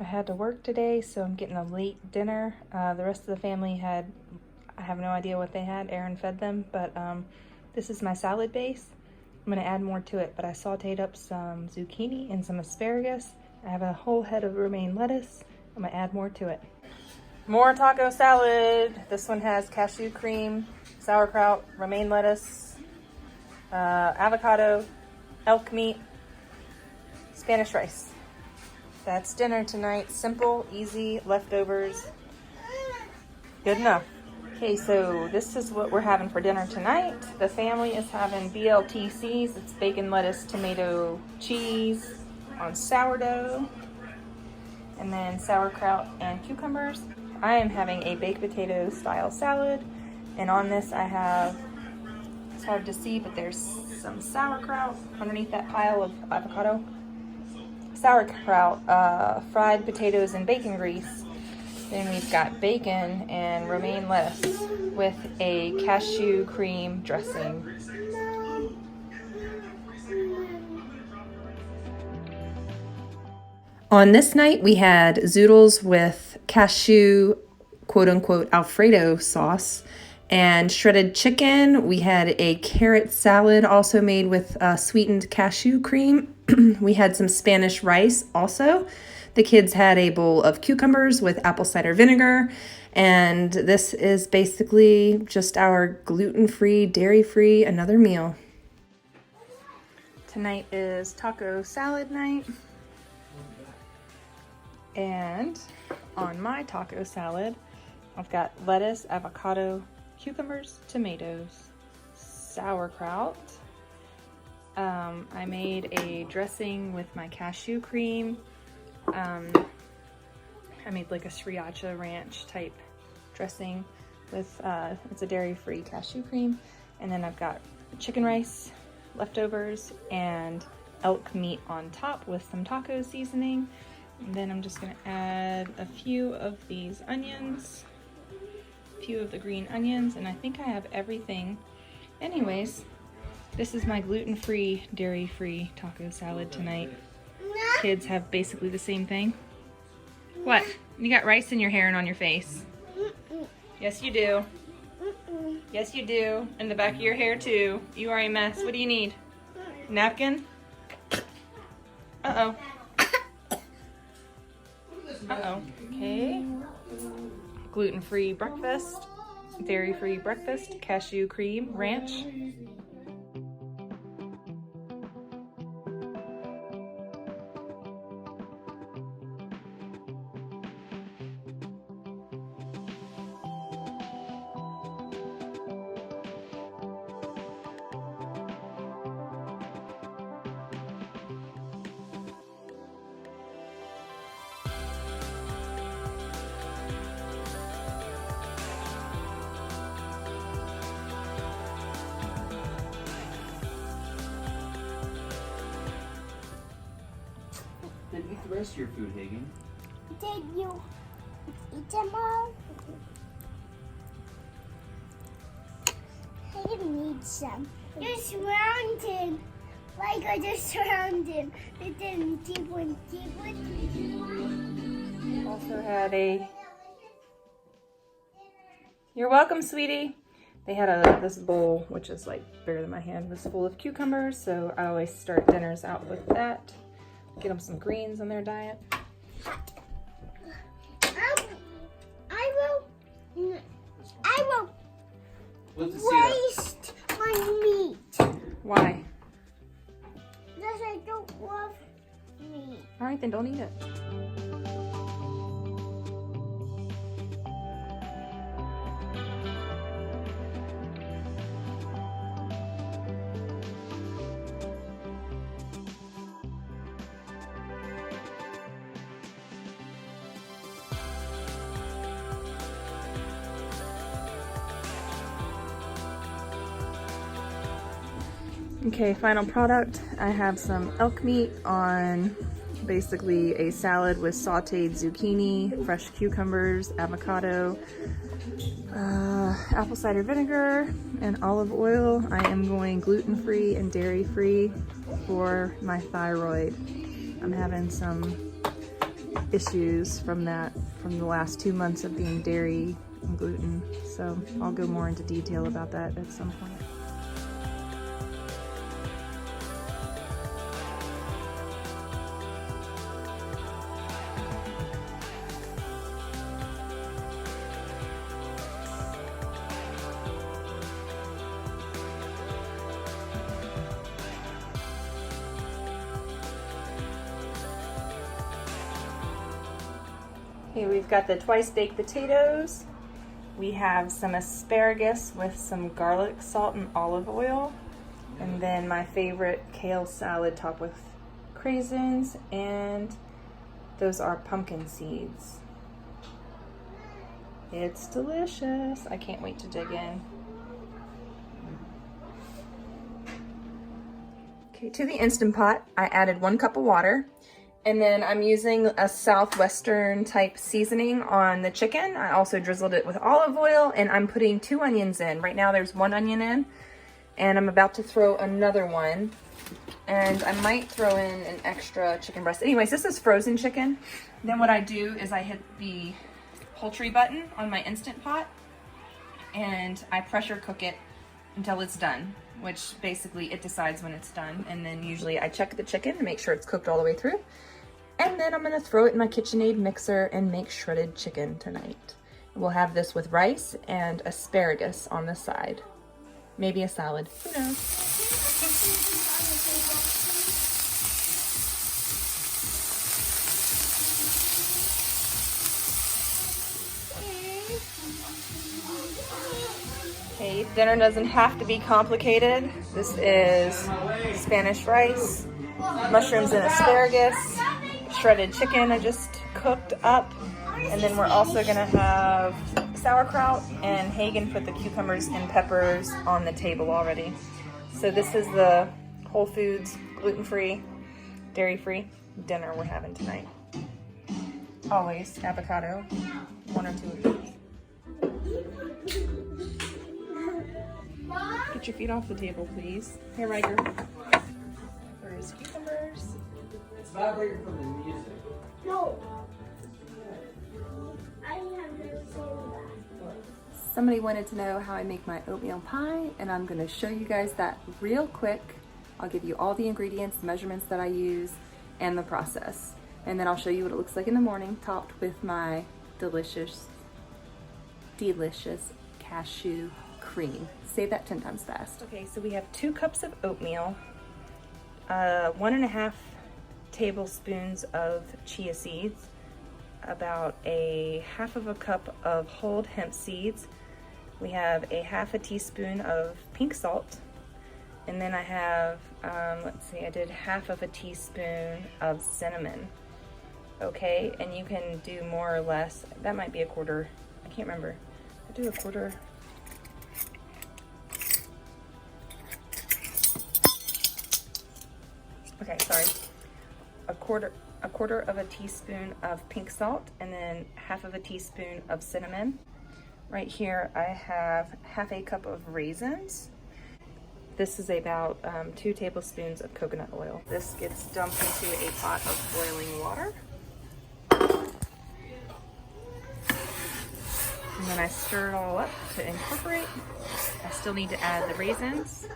I had to work today, so I'm getting a late dinner. The rest of the family had, I have no idea what they had. Aaron fed them, but this is my salad base. I'm gonna add more to it, but I sauteed up some zucchini and some asparagus. I have a whole head of romaine lettuce. I'm gonna add more to it. More taco salad. This one has cashew cream, sauerkraut, romaine lettuce, avocado, elk meat, Spanish rice. That's dinner tonight. Simple, easy, leftovers. Good enough. Okay, so this is what we're having for dinner tonight. The family is having BLTCs. It's bacon, lettuce, tomato, cheese on sourdough, and then sauerkraut and cucumbers. I am having a baked potato style salad, and on this I have, it's hard to see, but there's some sauerkraut underneath that pile of avocado. Sauerkraut, fried potatoes and bacon grease. Then we've got bacon and romaine lettuce with a cashew cream dressing. On this night, we had zoodles with cashew, quote unquote, Alfredo sauce, and shredded chicken. We had a carrot salad also made with sweetened cashew cream. We had some Spanish rice also. The kids had a bowl of cucumbers with apple cider vinegar. And this is basically just our gluten-free, dairy-free, another meal. Tonight is taco salad night. And on my taco salad, I've got lettuce, avocado, cucumbers, tomatoes, sauerkraut. I made a dressing with my cashew cream. I made like a sriracha ranch type dressing with, it's a dairy-free cashew cream. And then I've got chicken rice, leftovers, and elk meat on top with some taco seasoning. And then I'm just gonna add a few of these onions, a few of the green onions, and I think I have everything. Anyways, this is my gluten-free, dairy-free taco salad tonight. Kids have basically the same thing. What? You got rice in your hair and on your face. Yes, you do. Yes, you do. In the back of your hair, too. You are a mess. What do you need? Napkin? Uh-oh. Uh-oh. Okay. Gluten-free breakfast, dairy-free breakfast, cashew cream, ranch. Then eat the rest of your food, Hagen. Did you eat them all? Hagen needs some. You're surrounded. Like I just surrounded. But then keep one. Also had a... You're welcome, sweetie. They had this bowl, which is like bigger than my hand, was full of cucumbers, so I always start dinners out with that. Get them some greens on their diet. I will waste my meat. Why? Because I don't love meat. All right, then don't eat it. Okay, final product. I have some elk meat on basically a salad with sauteed zucchini, fresh cucumbers, avocado, apple cider vinegar, and olive oil. I am going gluten-free and dairy-free for my thyroid. I'm having some issues from the last 2 months of being dairy and gluten. So I'll go more into detail about that at some point. Okay, we've got the twice baked potatoes. We have some asparagus with some garlic, salt, and olive oil. And then my favorite kale salad topped with craisins, and those are pumpkin seeds. It's delicious. I can't wait to dig in. Okay, to the Instant Pot, I added 1 cup of water. And then I'm using a southwestern type seasoning on the chicken. I also drizzled it with olive oil, and I'm putting 2 onions in. Right now there's 1 onion in, and I'm about to throw another one. And I might throw in an extra chicken breast. Anyways, this is frozen chicken. Then what I do is I hit the poultry button on my Instant Pot, and I pressure cook it until it's done, which basically it decides when it's done. And then usually I check the chicken to make sure it's cooked all the way through. And then I'm gonna throw it in my KitchenAid mixer and make shredded chicken tonight. We'll have this with rice and asparagus on the side. Maybe a salad, who knows? Okay, dinner doesn't have to be complicated. This is Spanish rice, mushrooms and asparagus, shredded chicken I just cooked up, and then we're also gonna have sauerkraut, and Hagen put the cucumbers and peppers on the table already. So this is the Whole Foods, gluten-free, dairy-free dinner we're having tonight. Always avocado, 1 or 2 of these. Get your feet off the table, please. Here, Riker. Where's cucumbers? It's vibrating from the music. No. I have never seen that. Somebody wanted to know how I make my oatmeal pie, and I'm gonna show you guys that real quick. I'll give you all the ingredients, the measurements that I use, and the process. And then I'll show you what it looks like in the morning, topped with my delicious, delicious cashew cream. Say that 10 times fast. Okay, so we have 2 cups of oatmeal, 1.5 tablespoons of chia seeds, about a half of a cup of whole hemp seeds. We have a half a teaspoon of pink salt, and then I have, let's see, I did half of a teaspoon of cinnamon. Okay, and you can do more or less. That might be a quarter. I can't remember. I do a quarter. Okay, sorry. A quarter of a teaspoon of pink salt, and then half of a teaspoon of cinnamon. Right here I have half a cup of raisins. This is about 2 tablespoons of coconut oil. This gets dumped into a pot of boiling water. And then I stir it all up to incorporate. I still need to add the raisins.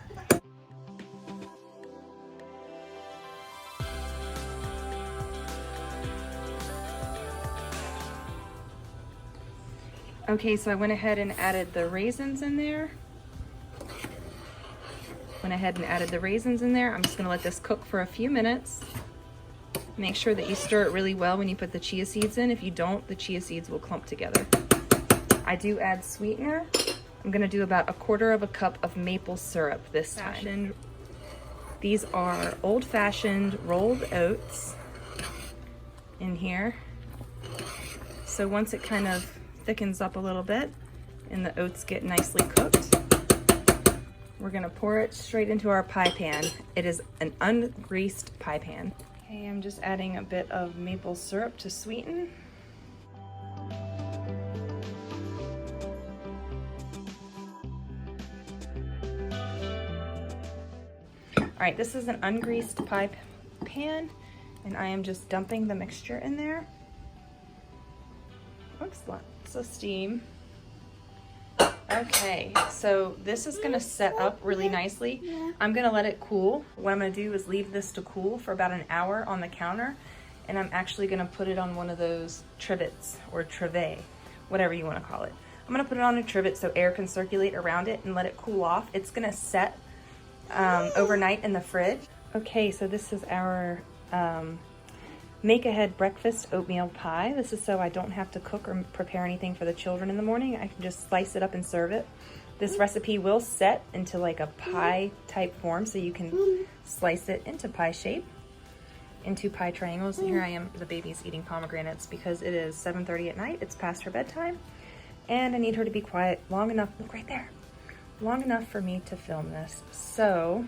Okay, so I went ahead and added the raisins in there. I'm just gonna let this cook for a few minutes. Make sure that you stir it really well when you put the chia seeds in. If you don't, the chia seeds will clump together. I do add sweetener. I'm gonna do about a quarter of a cup of maple syrup this time. These are old-fashioned rolled oats in here. So once it kind of thickens up a little bit and the oats get nicely cooked, we're gonna pour it straight into our pie pan. It is an ungreased pie pan. Okay, I'm just adding a bit of maple syrup to sweeten. All right, this is an ungreased pie pan, and I am just dumping the mixture in there. Excellent. So steam. Okay, so this is gonna set up really nicely. I'm gonna let it cool. What I'm gonna do is leave this to cool for about an hour on the counter, and I'm actually gonna put it on one of those trivets or trivet, whatever you wanna call it. I'm gonna put it on a trivet so air can circulate around it and let it cool off. It's gonna set overnight in the fridge. Okay, so this is our make-ahead breakfast oatmeal pie. This is so I don't have to cook or prepare anything for the children in the morning. I can just slice it up and serve it. This recipe will set into like a pie type form, so you can slice it into pie shape, into pie triangles. And here I am, the baby's eating pomegranates because it is 7:30 at night. It's past her bedtime, and I need her to be quiet long enough, look right there, long enough for me to film this. So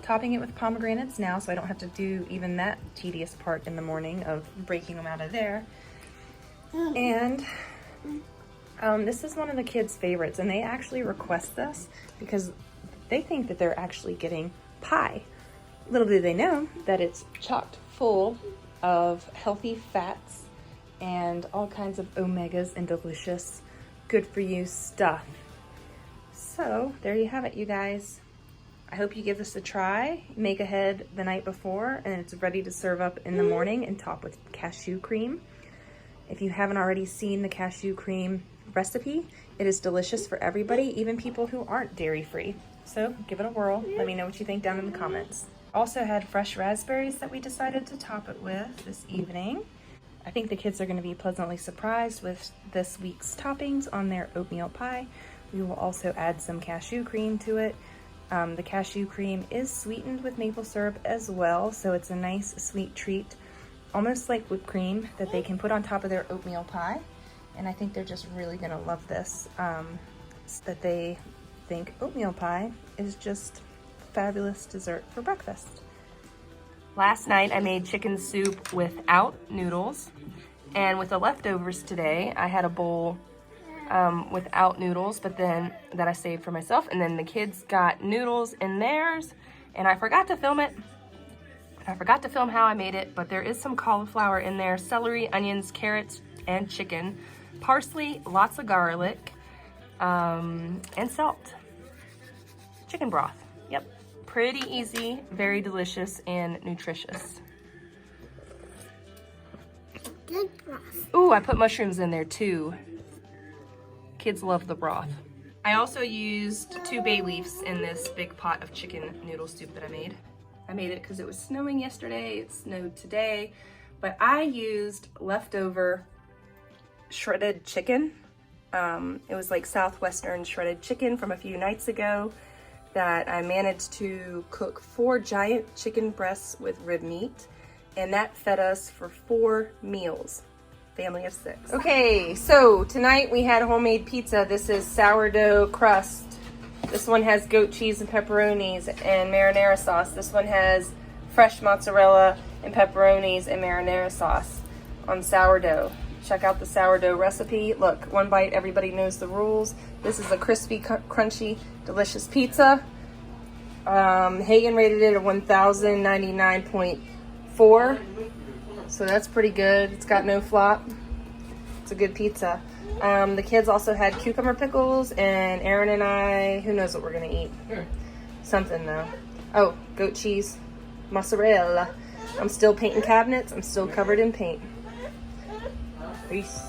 topping it with pomegranates now, so I don't have to do even that tedious part in the morning of breaking them out of there. And this is one of the kids' favorites, and they actually request this because they think that they're actually getting pie. Little do they know that it's chocked full of healthy fats and all kinds of omegas and delicious, good for you stuff. So there you have it, you guys. I hope you give this a try. Make ahead the night before, and it's ready to serve up in the morning and top with cashew cream. If you haven't already seen the cashew cream recipe, it is delicious for everybody, even people who aren't dairy-free. So give it a whirl. Let me know what you think down in the comments. Also had fresh raspberries that we decided to top it with this evening. I think the kids are going to be pleasantly surprised with this week's toppings on their oatmeal pie. We will also add some cashew cream to it. The cashew cream is sweetened with maple syrup as well, so it's a nice sweet treat, almost like whipped cream that they can put on top of their oatmeal pie. And I think they're just really gonna love this, that they think oatmeal pie is just fabulous dessert for breakfast. Last night I made chicken soup without noodles, and with the leftovers today I had a bowl without noodles, but then that I saved for myself, and then the kids got noodles in theirs, and I forgot to film it. I forgot to film how I made it, but there is some cauliflower in there, celery, onions, carrots, and chicken, parsley, lots of garlic, and salt. Chicken broth. Yep, pretty easy, very delicious, and nutritious. Good broth. Ooh, I put mushrooms in there too. Kids love the broth. I also used 2 bay leaves in this big pot of chicken noodle soup that I made. I made it because it was snowing yesterday, it snowed today, but I used leftover shredded chicken. It was like Southwestern shredded chicken from a few nights ago that I managed to cook 4 giant chicken breasts with rib meat, and that fed us for 4 meals. Family of 6. Okay, so tonight we had homemade pizza. This is sourdough crust. This one has goat cheese and pepperonis and marinara sauce. This one has fresh mozzarella and pepperonis and marinara sauce on sourdough. Check out the sourdough recipe. Look, one bite, everybody knows the rules. This is a crispy, crunchy, delicious pizza. Hagen rated it a 1099.4. So that's pretty good. It's got no flop. It's a good pizza. The kids also had cucumber pickles, and Aaron and I, who knows what we're gonna eat. Something though. Oh, goat cheese, mozzarella. I'm still painting cabinets. I'm still covered in paint. Peace.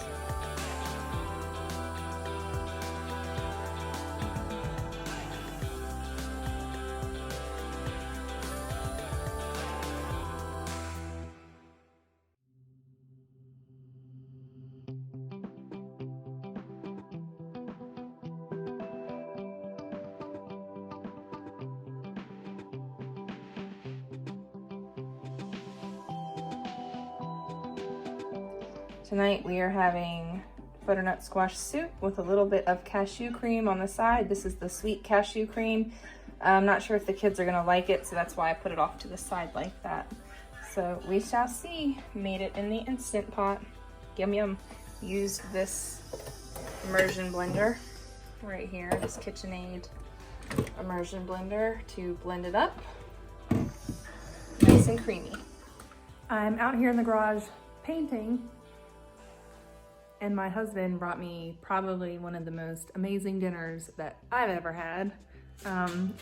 Tonight we are having butternut squash soup with a little bit of cashew cream on the side. This is the sweet cashew cream. I'm not sure if the kids are gonna like it, so that's why I put it off to the side like that. So we shall see. Made it in the Instant Pot. Yum yum. Used this immersion blender right here, this KitchenAid immersion blender to blend it up. Nice and creamy. I'm out here in the garage painting. And my husband brought me probably one of the most amazing dinners that I've ever had.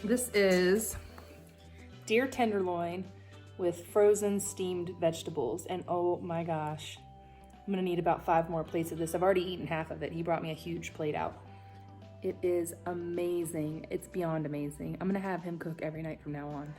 This is deer tenderloin with frozen steamed vegetables. And oh my gosh, I'm gonna need about 5 more plates of this. I've already eaten half of it. He brought me a huge plate out. It is amazing. It's beyond amazing. I'm gonna have him cook every night from now on.